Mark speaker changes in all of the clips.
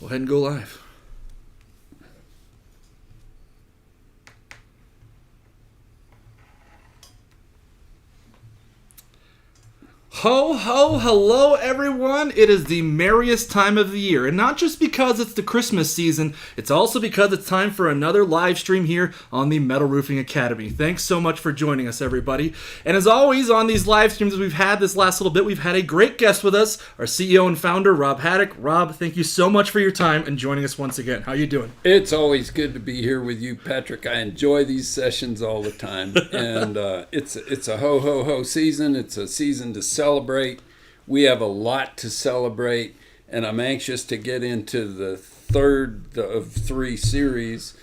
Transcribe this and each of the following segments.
Speaker 1: Go ahead and go live. Ho, ho, hello everyone. It is the merriest time of the year. And not just because it's the Christmas season, it's also because it's time for another live stream here on the Metal Roofing Academy. Thanks so much for joining us, everybody. And as always, on these live streams that we've had this last little bit, we've had a great guest with us, our CEO and founder, Rob Haddock. Rob, thank you so much for your time and joining us once again. How you doing?
Speaker 2: It's always good to be here with you, Patrick. I enjoy these sessions all the time. And it's a ho, ho, ho season. It's a season to celebrate. We have a lot to celebrate, and I'm anxious to get into the third of three series,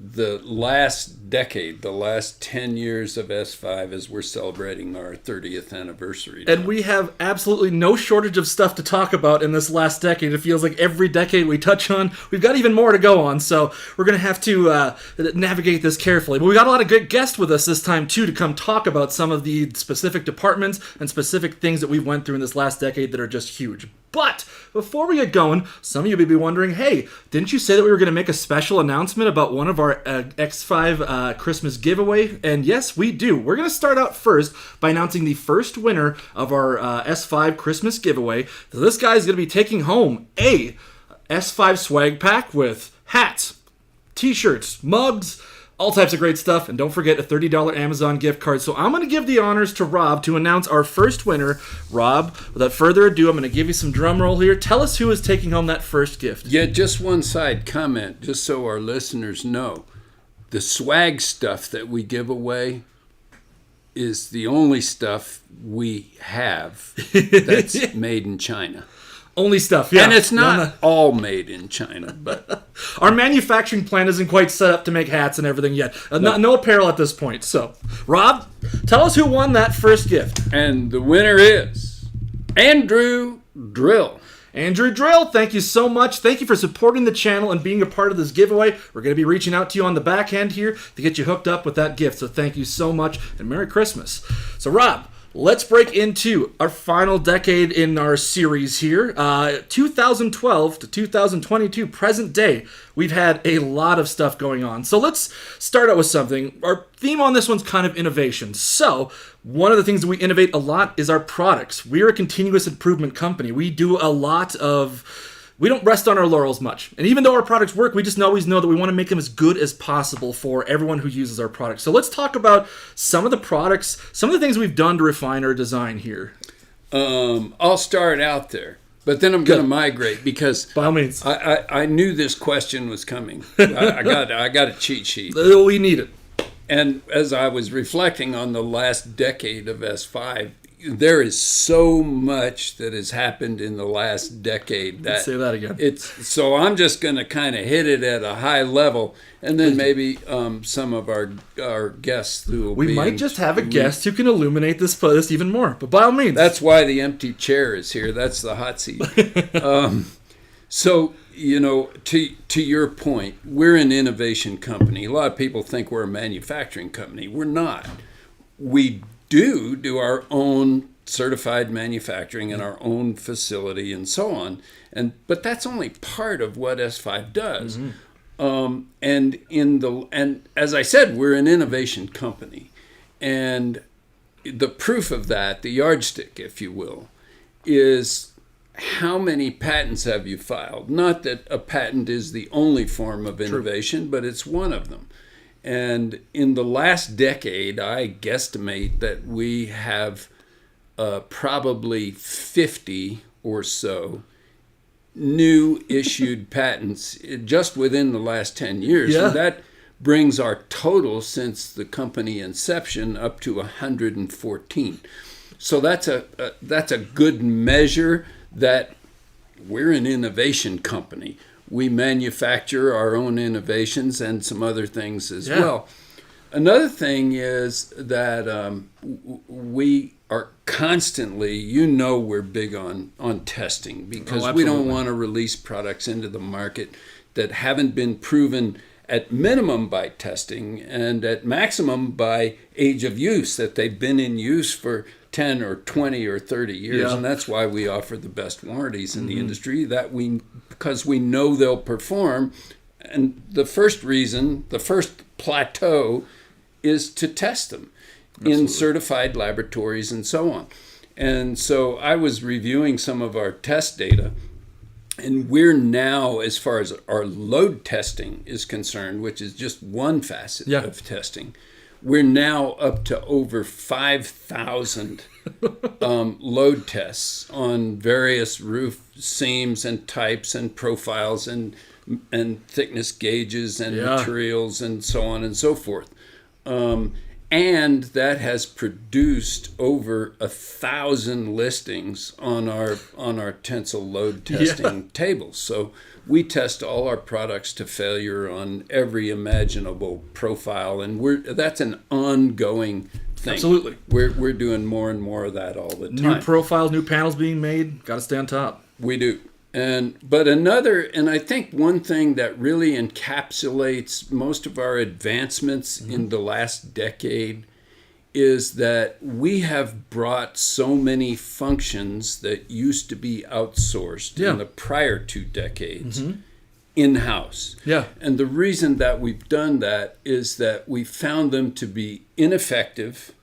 Speaker 2: the last decade, the last 10 years of S5 as we're celebrating our 30th anniversary.
Speaker 1: And we have absolutely no shortage of stuff to talk about in this last decade. It feels like every decade we touch on, we've got even more to go on, so we're going to have to navigate this carefully. But we got a lot of great guests with us this time, too, to come talk about some of the specific departments and specific things that we went through in this last decade that are just huge. But before we get going, some of you may be wondering, hey, didn't you say that we were going to make a special announcement about one of our X5 Christmas giveaway? And yes, we do. We're going to start out first by announcing the first winner of our S5 Christmas giveaway. So this guy's going to be taking home a S5 swag pack with hats, t-shirts, mugs, all types of great stuff, and don't forget a $30 Amazon gift card. So I'm going to give the honors to Rob to announce our first winner. Rob, without further ado, I'm going to give you some drum roll here. Tell us who is taking home that first gift.
Speaker 2: Yeah, just one side comment, just so our listeners know. The swag stuff that we give away is the only stuff we have that's made in China.
Speaker 1: Only stuff, yeah.
Speaker 2: And it's not all made in China, but
Speaker 1: our manufacturing plant isn't quite set up to make hats and everything yet. No apparel at this point. So, Rob, tell us who won that first gift.
Speaker 2: And the winner is Andrew Drill.
Speaker 1: Andrew Drill, thank you so much. Thank you for supporting the channel and being a part of this giveaway. We're going to be reaching out to you on the back end here to get you hooked up with that gift. So thank you so much, and Merry Christmas. So, Rob, let's break into our final decade in our series here. 2012 to 2022, present day, we've had a lot of stuff going on. So let's start out with something. Our theme on this one's kind of innovation. So one of the things that we innovate a lot is our products. We're a continuous improvement company. We do a lot of... We don't rest on our laurels much. And even though our products work, we just always know that we want to make them as good as possible for everyone who uses our products. So let's talk about some of the products, some of the things we've done to refine our design here.
Speaker 2: I'll start out there, but then I'm going to migrate because
Speaker 1: by all means,
Speaker 2: I knew this question was coming. I got a cheat sheet.
Speaker 1: We need it.
Speaker 2: And as I was reflecting on the last decade of S5, there is so much that has happened in the last decade.
Speaker 1: Let's say that again.
Speaker 2: So I'm just going to kind of hit it at a high level, and then maybe some of our guests who will
Speaker 1: we might just have a guest who can illuminate this even more. But by all means,
Speaker 2: that's why the empty chair is here. That's the hot seat. So to your point, we're an innovation company. A lot of people think we're a manufacturing company. We're not. We do our own certified manufacturing in our own facility and so on, but that's only part of what S5 does. Mm-hmm. And as I said, we're an innovation company, and the proof of that, the yardstick, if you will, is how many patents have you filed? Not that a patent is the only form of innovation, but it's one of them. And in the last decade, I guesstimate that we have probably 50 or so new issued patents just within the last 10 years.
Speaker 1: Yeah.
Speaker 2: And that brings our total since the company inception up to 114. So that's a good measure that we're an innovation company. We manufacture our own innovations and some other things as well. Another thing is that we are constantly, we're big on testing because we don't want to release products into the market that haven't been proven at minimum by testing and at maximum by age of use, that they've been in use for 10 or 20 or 30 years. And that's why we offer the best warranties in the industry, that we because we know they'll perform. And the first reason, the first plateau, is to test them in certified laboratories and so on. And so I was reviewing some of our test data, and we're now, as far as our load testing is concerned, which is just one facet of testing, we're now up to over 5,000 load tests on various roof seams and types and profiles and thickness gauges and materials and so on and so forth. And that has produced over 1,000 listings on our tensile load testing tables. So we test all our products to failure on every imaginable profile, and that's an ongoing thing.
Speaker 1: Absolutely.
Speaker 2: We're doing more and more of that all the time.
Speaker 1: New profiles, new panels being made. Got to stay on top.
Speaker 2: We do. But I think one thing that really encapsulates most of our advancements in the last decade is that we have brought so many functions that used to be outsourced in the prior 2 decades in-house.
Speaker 1: Yeah.
Speaker 2: And the reason that we've done that is that we found them to be ineffective.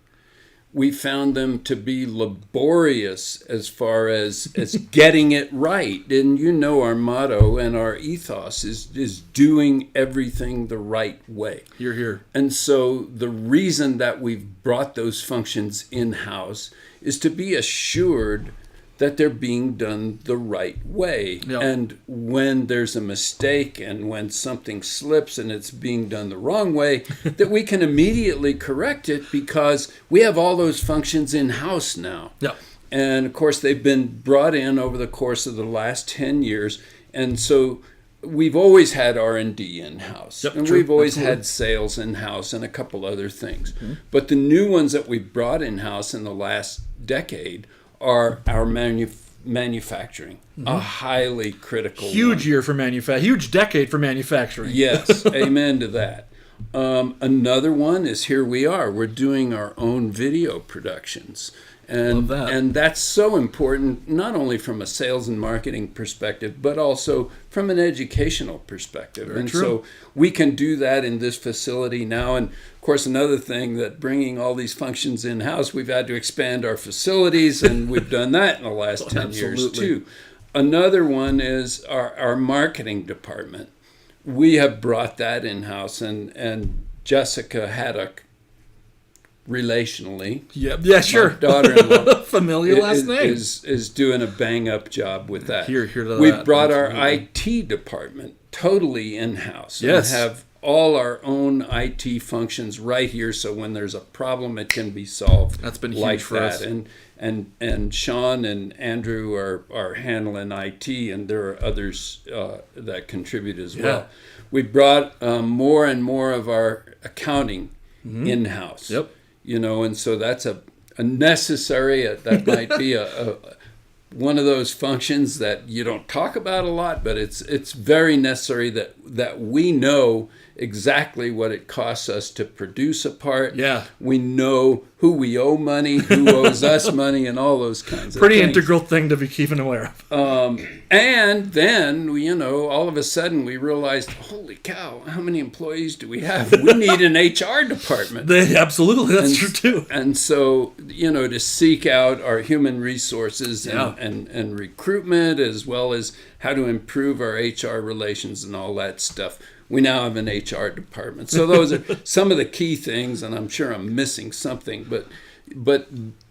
Speaker 2: We found them to be laborious as far as getting it right. And you know our motto and our ethos is doing everything the right way.
Speaker 1: You're here.
Speaker 2: And so the reason that we've brought those functions in-house is to be assured that they're being done the right way.
Speaker 1: Yep.
Speaker 2: And when there's a mistake and when something slips and it's being done the wrong way, that we can immediately correct it because we have all those functions in-house now.
Speaker 1: Yep.
Speaker 2: And of course, they've been brought in over the course of the last 10 years. And so we've always had R&D in-house.
Speaker 1: Yep,
Speaker 2: and
Speaker 1: true.
Speaker 2: we've always
Speaker 1: Absolutely.
Speaker 2: had sales in-house and a couple other things. But the new ones that we've brought in-house in the last decade are our manufacturing, a highly critical
Speaker 1: Huge
Speaker 2: one.
Speaker 1: year for huge decade for manufacturing.
Speaker 2: Yes, amen to that. Another one is here we are. We're doing our own video productions. And,
Speaker 1: Love that.
Speaker 2: and that's so important, not only from a sales and marketing perspective, but also from an educational perspective.
Speaker 1: Very
Speaker 2: and
Speaker 1: true.
Speaker 2: so we can do that in this facility now. And of course, another thing that bringing all these functions in-house, we've had to expand our facilities, and we've done that in the last 10 years
Speaker 1: Absolutely.
Speaker 2: too. Another one is our marketing department. We have brought that in-house, and Jessica Haddock, relationally,
Speaker 1: Yeah, sure.
Speaker 2: my daughter-in-law,
Speaker 1: Familiar last name.
Speaker 2: is doing a bang-up job with that.
Speaker 1: Here to
Speaker 2: We've
Speaker 1: that.
Speaker 2: brought our
Speaker 1: Absolutely.
Speaker 2: IT department totally in-house.
Speaker 1: Yes.
Speaker 2: And have all our own IT functions right here, so when there's a problem, it can be solved.
Speaker 1: That's been
Speaker 2: like
Speaker 1: huge for
Speaker 2: that.
Speaker 1: us.
Speaker 2: And Sean and Andrew are handling IT, and there are others that contribute as well. We brought more and more of our accounting in-house.
Speaker 1: Yep.
Speaker 2: You know, and so that's a necessary, that might be a one of those functions that you don't talk about a lot, but it's very necessary that we know exactly what it costs us to produce a part.
Speaker 1: Yeah.
Speaker 2: We know who we owe money, who owes us money, and all those kinds of
Speaker 1: Pretty
Speaker 2: things.
Speaker 1: integral thing to be keeping aware of.
Speaker 2: And then, all of a sudden we realized, holy cow, how many employees do we have? We need an HR department.
Speaker 1: Absolutely, that's true too.
Speaker 2: And so, to seek out our human resources and recruitment, as well as how to improve our HR relations and all that stuff, we now have an HR department. So those are some of the key things, and I'm sure I'm missing something, but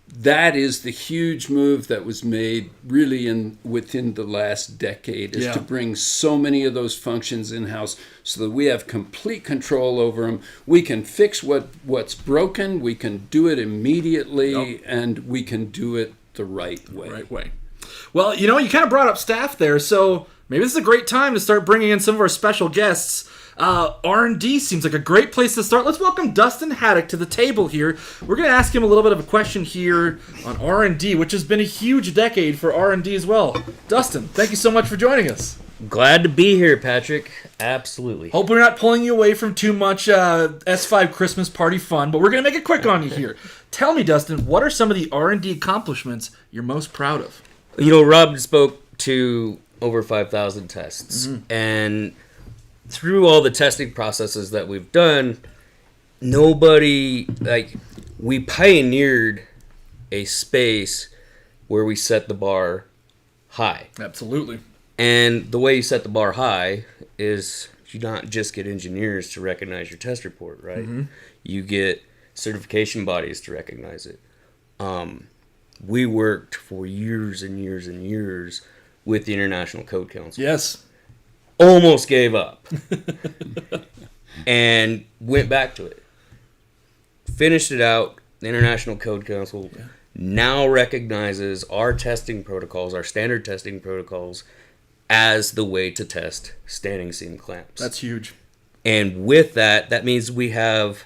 Speaker 2: that is the huge move that was made really within the last decade, is to bring so many of those functions in-house so that we have complete control over them. We can fix what's broken, we can do it immediately, and we can do it the right way.
Speaker 1: Right way. Well, you kind of brought up staff there, so maybe this is a great time to start bringing in some of our special guests. R&D seems like a great place to start. Let's welcome Dustin Haddock to the table here. We're going to ask him a little bit of a question here on R&D, which has been a huge decade for R&D as well. Dustin, thank you so much for joining us.
Speaker 3: Glad to be here, Patrick. Absolutely.
Speaker 1: Hope we're not pulling you away from too much S5 Christmas party fun, but we're going to make it quick on you here. Tell me, Dustin, what are some of the R&D accomplishments you're most proud of?
Speaker 3: Rob spoke to over 5,000 tests. And through all the testing processes that we've done, we pioneered a space where we set the bar high.
Speaker 1: Absolutely.
Speaker 3: And the way you set the bar high is you not just get engineers to recognize your test report, right? You get certification bodies to recognize it. We worked for years and years and years with the International Code Council.
Speaker 1: Yes.
Speaker 3: Almost gave up. And went back to it. Finished it out. The International Code Council now recognizes our testing protocols, our standard testing protocols, as the way to test standing seam clamps.
Speaker 1: That's huge.
Speaker 3: And with that, that means we have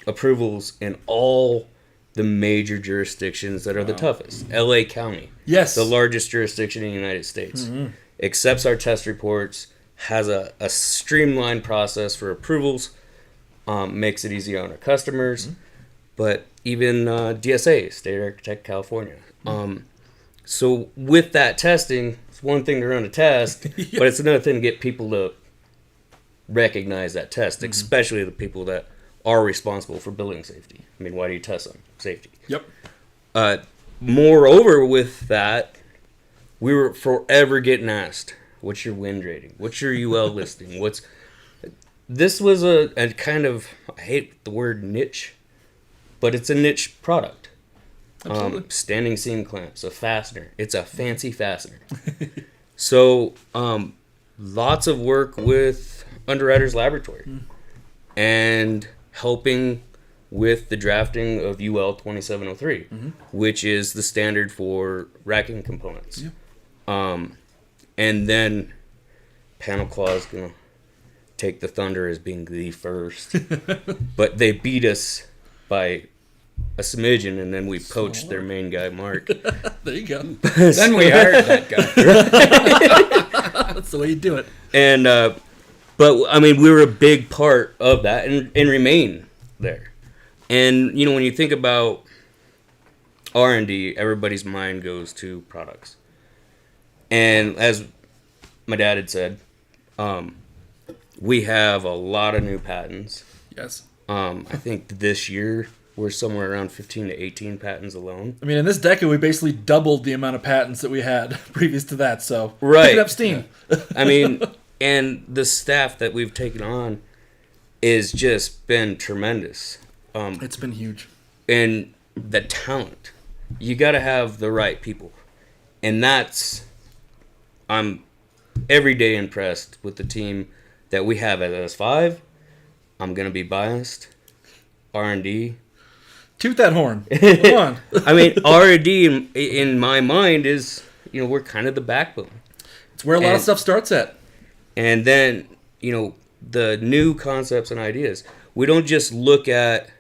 Speaker 3: approvals in all the major jurisdictions that are the toughest. LA County,
Speaker 1: Yes.
Speaker 3: the largest jurisdiction in the United States, accepts our test reports, has a streamlined process for approvals, makes it easy on our customers, but even DSA, State Architect California. So with that testing, it's one thing to run a test, but it's another thing to get people to recognize that test, especially the people that are responsible for building safety. I mean, why do you test them? Safety.
Speaker 1: Yep.
Speaker 3: Moreover, with that, we were forever getting asked, what's your wind rating? What's your UL listing? This was a kind of, I hate the word niche, but it's a niche product. Standing seam clamps, a fastener. It's a fancy fastener. So, lots of work with Underwriters Laboratory and helping with the drafting of UL 2703, which is the standard for racking components. And then Panel Claw is going to take the thunder as being the first. But they beat us by a smidgen, and then we poached their main guy, Mark.
Speaker 1: There you go.
Speaker 2: Then we hired that guy.
Speaker 1: That's the way you do it.
Speaker 3: And, but, I mean, we were a big part of that and remain there. And, you know, when you think about R&D, everybody's mind goes to products. And as my dad had said, we have a lot of new patents.
Speaker 1: Yes.
Speaker 3: I think this year we're somewhere around 15 to 18 patents alone.
Speaker 1: I mean, in this decade, we basically doubled the amount of patents that we had previous to that. So,
Speaker 3: Right.
Speaker 1: picking up steam.
Speaker 3: I mean, and the staff that we've taken on has just been tremendous.
Speaker 1: It's been huge.
Speaker 3: And the talent. You got to have the right people. And I'm every day impressed with the team that we have at S5. I'm going to be biased. R&D.
Speaker 1: Toot that horn. Come on.
Speaker 3: I mean, R&D in my mind is, you know, we're kind of the backbone.
Speaker 1: It's where a lot of stuff starts at.
Speaker 3: And then, you know, the new concepts and ideas. We don't just look at,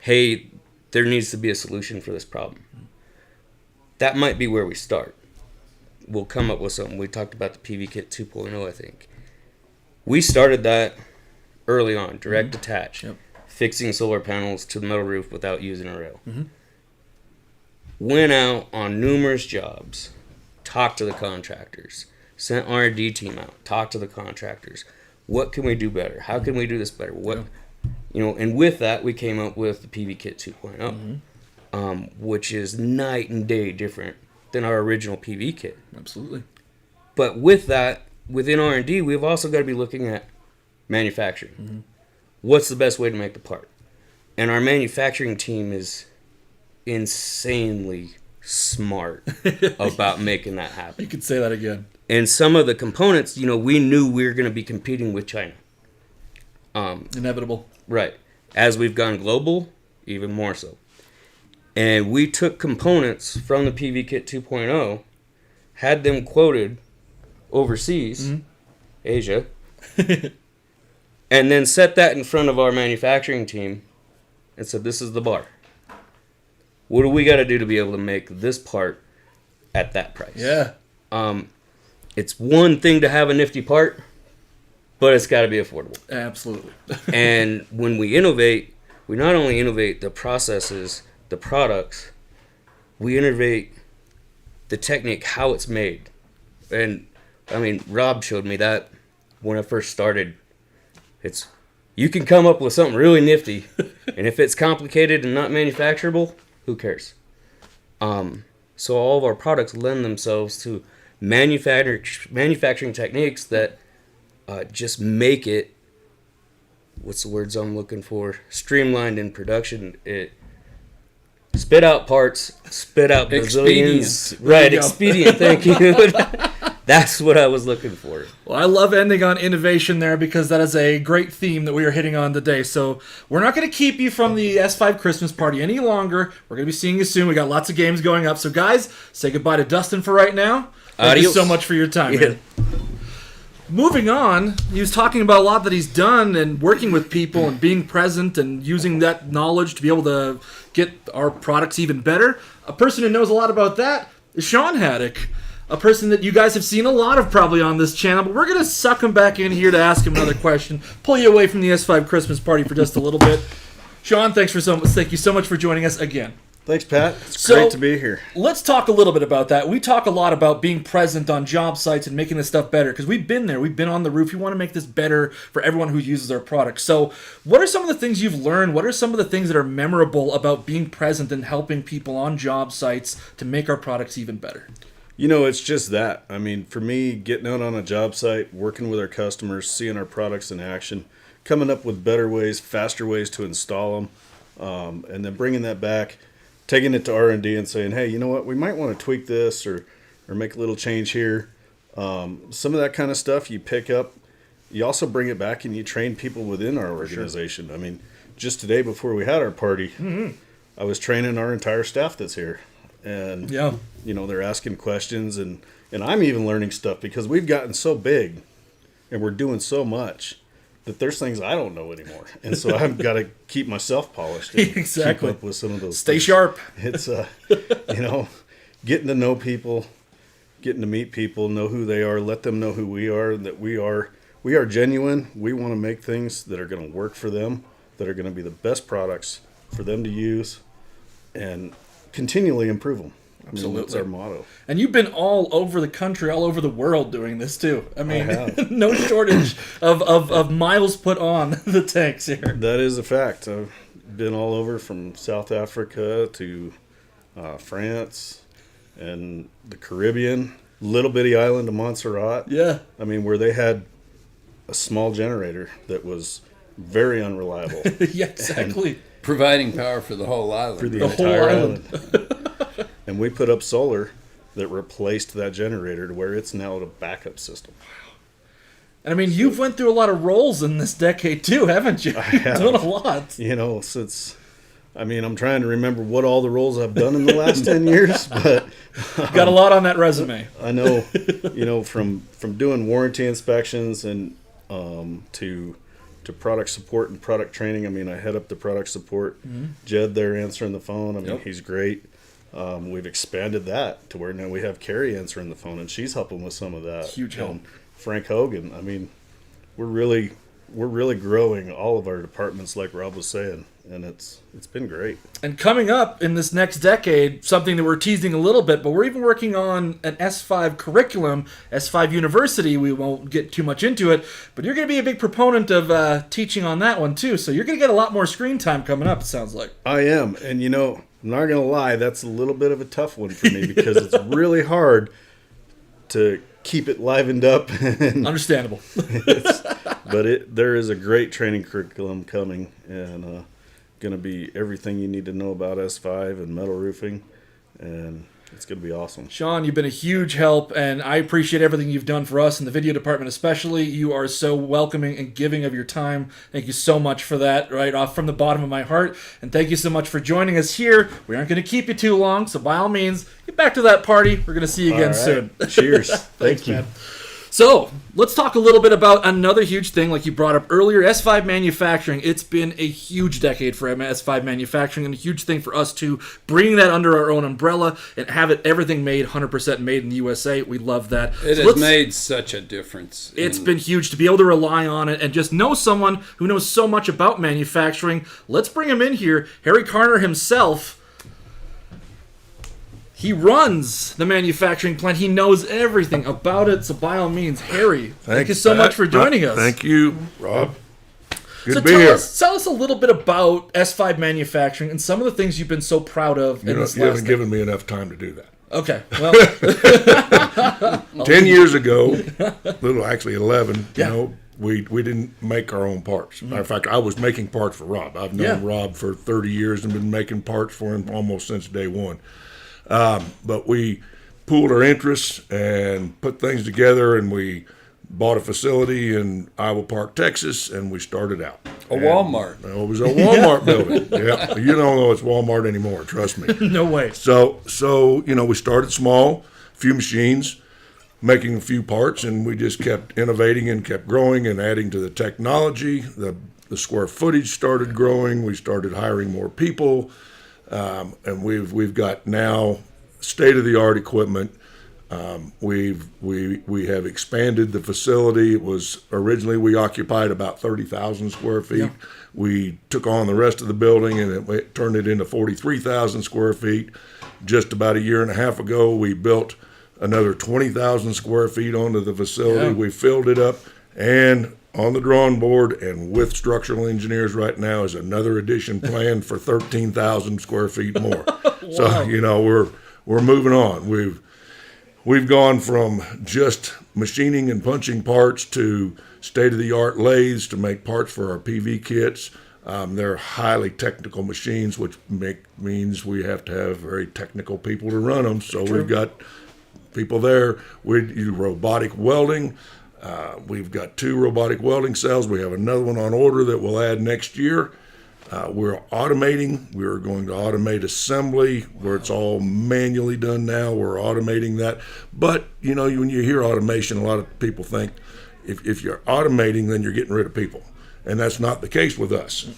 Speaker 3: hey, there needs to be a solution for this problem. That might be where we start. We'll come up with something. We talked about the PV Kit 2.0, I think. We started that early on, direct attach.
Speaker 1: Yep.
Speaker 3: Fixing solar panels to the metal roof without using a rail. Went out on numerous jobs, talked to the contractors, sent R&D team out, talked to the contractors. What can we do better? How can we do this better? You know, and with that, we came up with the PV Kit 2.0, which is night and day different than our original PV kit.
Speaker 1: Absolutely.
Speaker 3: But with that, within R&D, we've also got to be looking at manufacturing. What's the best way to make the part? And our manufacturing team is insanely smart about making that happen.
Speaker 1: You could say that again.
Speaker 3: And some of the components, you know, we knew we were going to be competing with China.
Speaker 1: Inevitable.
Speaker 3: Right. As we've gone global, even more so. And we took components from the PV Kit 2.0, had them quoted overseas, Asia, and then set that in front of our manufacturing team and said, this is the bar. What do we got to do to be able to make this part at that price?
Speaker 1: Yeah.
Speaker 3: It's one thing to have a nifty part, but it's got to be affordable.
Speaker 1: Absolutely.
Speaker 3: And when we innovate, we not only innovate the processes, the products, we innovate the technique, how it's made. And I mean, Rob showed me that when I first started. You can come up with something really nifty, and if it's complicated and not manufacturable, who cares? So all of our products lend themselves to manufacturing techniques that just make it, what's the words I'm looking for? Streamlined in production. It spit out parts, spit out bazillions. Right, expedient. Thank you. That's what I was looking for.
Speaker 1: Well, I love ending on innovation there because that is a great theme that we are hitting on today. So we're not going to keep you from the S5 Christmas party any longer. We're going to be seeing you soon. We got lots of games going up. So guys, say goodbye to Dustin for right now. Thank you so much for your time, man. Moving on, he was talking about a lot that he's done and working with people and being present and using that knowledge to be able to get our products even better. A person who knows a lot about that is Sean Haddock. A person that you guys have seen a lot of probably on this channel, but we're going to suck him back in here to ask him another question, pull you away from the S5 Christmas party for just a little bit. Sean, thank you so much for joining us again.
Speaker 4: Thanks, Pat. It's great to be here.
Speaker 1: Let's talk a little bit about that. We talk a lot about being present on job sites and making this stuff better because we've been there. We've been on the roof. We want to make this better for everyone who uses our products. So what are some of the things you've learned? What are some of the things that are memorable about being present and helping people on job sites to make our products even better?
Speaker 4: You know, it's just that. I mean, for me, getting out on a job site, working with our customers, seeing our products in action, coming up with better ways, faster ways to install them, and then bringing that back, taking it to R&D and saying, hey, you know what, we might want to tweak this or make a little change here. Some of that kind of stuff you pick up. You also bring it back and you train people within our organization. Sure. I mean, just today before we had our party, I was training our entire staff that's here. And, you know, they're asking questions and I'm even learning stuff because we've gotten so big and we're doing so much that there's things I don't know anymore. And so I've got to keep myself polished and keep up with some of those
Speaker 1: Stay
Speaker 4: things.
Speaker 1: sharp.
Speaker 4: It's, you know, getting to know people, getting to meet people, know who they are, let them know who we are, that we are genuine. We want to make things that are going to work for them, that are going to be the best products for them to use and continually improve them.
Speaker 1: Absolutely.
Speaker 4: That's our motto.
Speaker 1: And you've been all over the country, all over the world doing this too. I mean, no shortage of miles put on the tanks here.
Speaker 4: That is a fact. I've been all over from South Africa to France and the Caribbean, little bitty island of Montserrat.
Speaker 1: Yeah.
Speaker 4: I mean, where they had a small generator that was very unreliable.
Speaker 1: Yeah, exactly.
Speaker 2: Providing power for the whole island.
Speaker 4: For the entire island. And we put up solar that replaced that generator to where it's now a backup system.
Speaker 1: Wow. And I mean, you've went through a lot of roles in this decade too, haven't you?
Speaker 4: I have.
Speaker 1: You've done a lot.
Speaker 4: You know, since, I mean, I'm trying to remember what all the roles I've done in the last 10 years, but...
Speaker 1: Got a lot on that resume.
Speaker 4: I know, you know, from doing warranty inspections and to product support and product training. I mean, I head up the product support. Jed there answering the phone. I mean, he's great. We've expanded that to where now we have Carrie answering the phone, and she's helping with some of that.
Speaker 1: Huge help.
Speaker 4: Frank Hogan. I mean, we're really growing all of our departments, like Rob was saying, and it's been great.
Speaker 1: And coming up in this next decade, something that we're teasing a little bit, but we're even working on an S5 curriculum, S5 University. We won't get too much into it, but you're going to be a big proponent of teaching on that one too. So you're going to get a lot more screen time coming up, it sounds like.
Speaker 4: I am, and you know, I'm not going to lie, that's a little bit of a tough one for me because it's really hard to keep it livened up. And
Speaker 1: understandable.
Speaker 4: But there is a great training curriculum coming, and going to be everything you need to know about S5 and metal roofing, and it's going to be awesome.
Speaker 1: Sean, you've been a huge help, and I appreciate everything you've done for us in the video department especially. You are so welcoming and giving of your time. Thank you so much for that, right off from the bottom of my heart. And thank you so much for joining us here. We aren't going to keep you too long, so by all means, get back to that party. We're going to see you again soon.
Speaker 4: Cheers.
Speaker 1: Thanks, you. Man. So, let's talk a little bit about another huge thing like you brought up earlier, S5 manufacturing. It's been a huge decade for S5 manufacturing and a huge thing for us to bring that under our own umbrella and have everything made 100% made in the USA. We love that.
Speaker 2: It has made such a difference.
Speaker 1: It's been huge to be able to rely on it and just know someone who knows so much about manufacturing. Let's bring him in here. Harry Carner himself. He runs the manufacturing plant. He knows everything about it. So by all means, Harry, thank you so much for joining us.
Speaker 5: Thank you, Rob. Good
Speaker 1: So
Speaker 5: to be here.
Speaker 1: tell us a little bit about S5 manufacturing and some of the things you've been so proud of in this
Speaker 5: You
Speaker 1: last
Speaker 5: haven't given me enough time to do that.
Speaker 1: Okay, well,
Speaker 5: 10 years ago, actually 11,
Speaker 1: Yeah.
Speaker 5: we didn't make our own parts. Matter of fact, I was making parts for Rob. I've known
Speaker 1: Yeah.
Speaker 5: Rob for 30 years and been making parts for him almost since day one. But we pooled our interests and put things together, and we bought a facility in Iowa Park, Texas, and we started out.
Speaker 2: A Walmart.
Speaker 5: It was a Walmart building. Yeah, you don't know it's Walmart anymore. Trust me.
Speaker 1: no way.
Speaker 5: So we started small, few machines, making a few parts, and we just kept innovating and kept growing and adding to the technology. The square footage started growing. We started hiring more people, and we've got now state-of-the-art equipment. We have expanded the facility. It was originally we occupied about 30,000 square feet.
Speaker 1: Yeah.
Speaker 5: We took on the rest of the building and it turned it into 43,000 square feet. Just about a year and a half ago, we built another 20,000 square feet onto the facility.
Speaker 1: Yeah.
Speaker 5: We filled it up, and on the drawing board and with structural engineers right now is another addition planned for 13,000 square feet more.
Speaker 1: Wow.
Speaker 5: So we're moving on. We've gone from just machining and punching parts to state-of-the-art lathes to make parts for our PV kits. They're highly technical machines, which means we have to have very technical people to run them. So we've got people there. We do robotic welding. We've got 2 robotic welding cells. We have another one on order that we'll add next year. We're automating. We're going to automate assembly where it's all manually done now. We're automating that. But, when you hear automation, a lot of people think if you're automating, then you're getting rid of people. And that's not the case with us.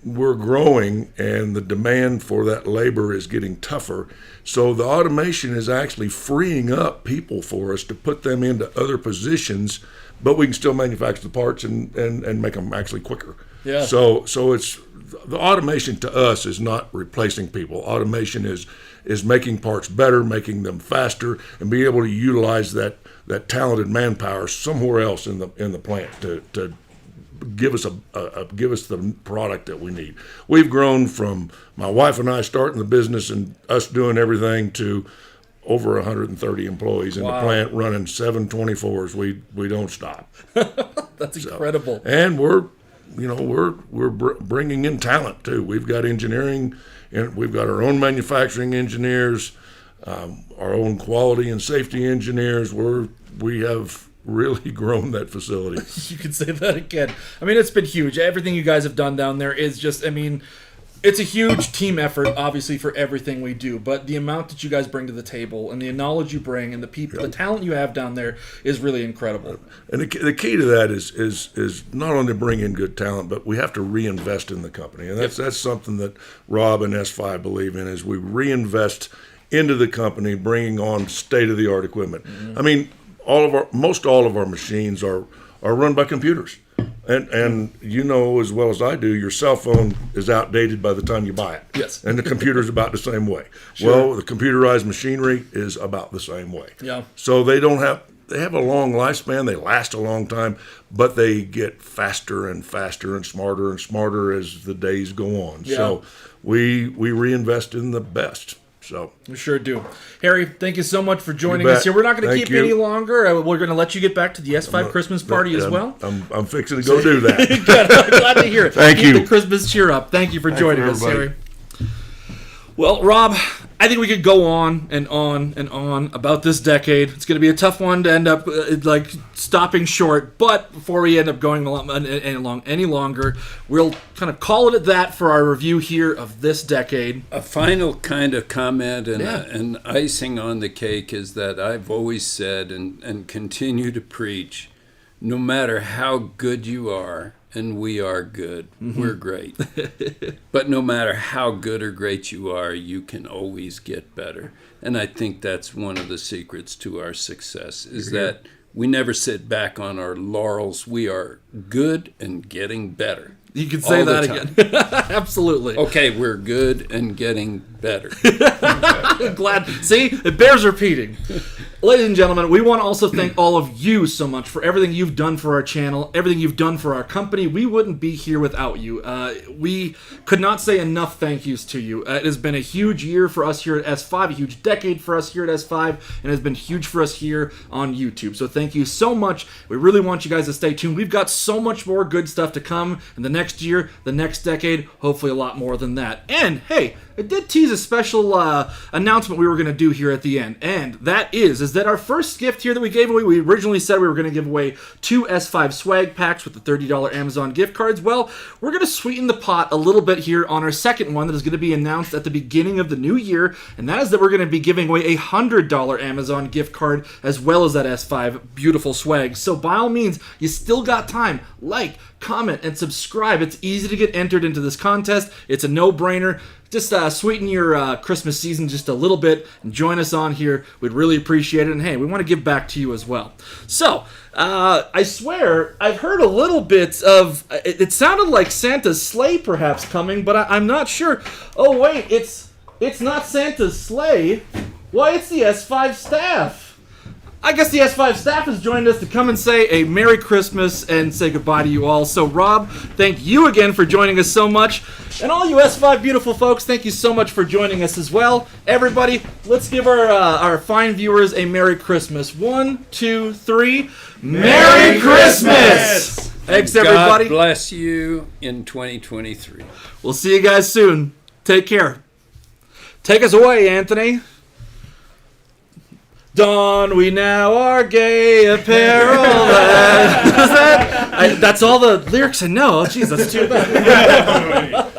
Speaker 5: We're growing, and the demand for that labor is getting tougher. So the automation is actually freeing up people for us to put them into other positions, but we can still manufacture the parts and make them actually quicker.
Speaker 1: Yeah.
Speaker 5: So it's the automation to us is not replacing people. Automation is making parts better, making them faster, and being able to utilize that talented manpower somewhere else in the plant to give us give us the product that we need. We've grown from my wife and I starting the business and us doing everything to over 130 employees in the plant running 724s. We don't stop.
Speaker 1: That's incredible.
Speaker 5: And we're bringing in talent too. We've got engineering, and we've got our own manufacturing engineers, our own quality and safety engineers. We have really grown that facility.
Speaker 1: You can say that again. I mean, it's been huge. Everything you guys have done down there is just, it's a huge team effort, obviously, for everything we do. But the amount that you guys bring to the table and the knowledge you bring and the people, the talent you have down there is really incredible.
Speaker 5: And the key to that is not only to bring in good talent, but we have to reinvest in the company. And that's something that Rob and S5 believe in, is we reinvest into the company, bringing on state-of-the-art equipment. Mm-hmm. Most all of our machines are run by computers. And as well as I do, your cell phone is outdated by the time you buy it.
Speaker 1: Yes.
Speaker 5: And the computer's about the same way.
Speaker 1: Sure.
Speaker 5: Well, the computerized machinery is about the same way.
Speaker 1: Yeah.
Speaker 5: So they have a long lifespan, they last a long time, but they get faster and faster and smarter as the days go on.
Speaker 1: Yeah.
Speaker 5: So we reinvest in the best. So
Speaker 1: We sure do. Harry, thank you so much for joining
Speaker 5: bet.
Speaker 1: us here. We're not going to
Speaker 5: Thank
Speaker 1: keep you any
Speaker 5: you.
Speaker 1: longer. We're going to let you get back to the S5 Christmas party as well.
Speaker 5: I'm fixing to go do that.
Speaker 1: Good. I'm glad to hear it.
Speaker 5: Thank
Speaker 1: Keep
Speaker 5: you.
Speaker 1: the Christmas cheer up. Thank you for joining us,
Speaker 5: everybody.
Speaker 1: Harry. Well, Rob, I think we could go on and on and on about this decade. It's going to be a tough one to end up stopping short. But before we end up going any longer, we'll kind of call it at that for our review here of this decade.
Speaker 2: A final kind of comment and,
Speaker 1: Yeah.
Speaker 2: and icing on the cake is that I've always said and continue to preach, no matter how good you are, and we are good, we're great. But no matter how good or great you are, you can always get better. And I think that's one of the secrets to our success, is that we never sit back on our laurels. We are good and getting better.
Speaker 1: You could say
Speaker 2: All the
Speaker 1: that again. Absolutely.
Speaker 2: Okay, we're good and getting better.
Speaker 1: Glad. See, it bears repeating. Ladies and gentlemen, we want to also thank all of you so much for everything you've done for our channel, everything you've done for our company. We wouldn't be here without you. We could not say enough thank yous to you. It has been a huge year for us here at S5, a huge decade for us here at S5, and it has been huge for us here on YouTube. So thank you so much. We really want you guys to stay tuned. We've got so much more good stuff to come in the next year, the next decade, hopefully a lot more than that. And hey, I did tease a special announcement we were going to do here at the end, and that is that our first gift here that we gave away, we originally said we were going to give away 2 S5 swag packs with the $30 Amazon gift cards. Well, we're going to sweeten the pot a little bit here on our second one that is going to be announced at the beginning of the new year, and that is that we're going to be giving away a $100 Amazon gift card as well as that S5 beautiful swag. So by all means, you still got time. Like, comment, and subscribe. It's easy to get entered into this contest. It's a no-brainer. Just sweeten your Christmas season just a little bit and join us on here. We'd really appreciate it. And hey, we want to give back to you as well. So, I swear, I've heard a little bit of, it sounded like Santa's sleigh perhaps coming, but I'm not sure. Oh wait, it's not Santa's sleigh. Why, it's the S5 staff. I guess the S5 staff has joined us to come and say a Merry Christmas and say goodbye to you all. So, Rob, thank you again for joining us so much. And all you S5 beautiful folks, thank you so much for joining us as well. Everybody, let's give our fine viewers a Merry Christmas. 1, 2, 3. Merry Christmas! Thanks, everybody.
Speaker 2: God bless you in 2023.
Speaker 1: We'll see you guys soon. Take care. Take us away, Anthony. Don we now our gay apparel. That's all the lyrics I know. Oh, jeez, that's too bad.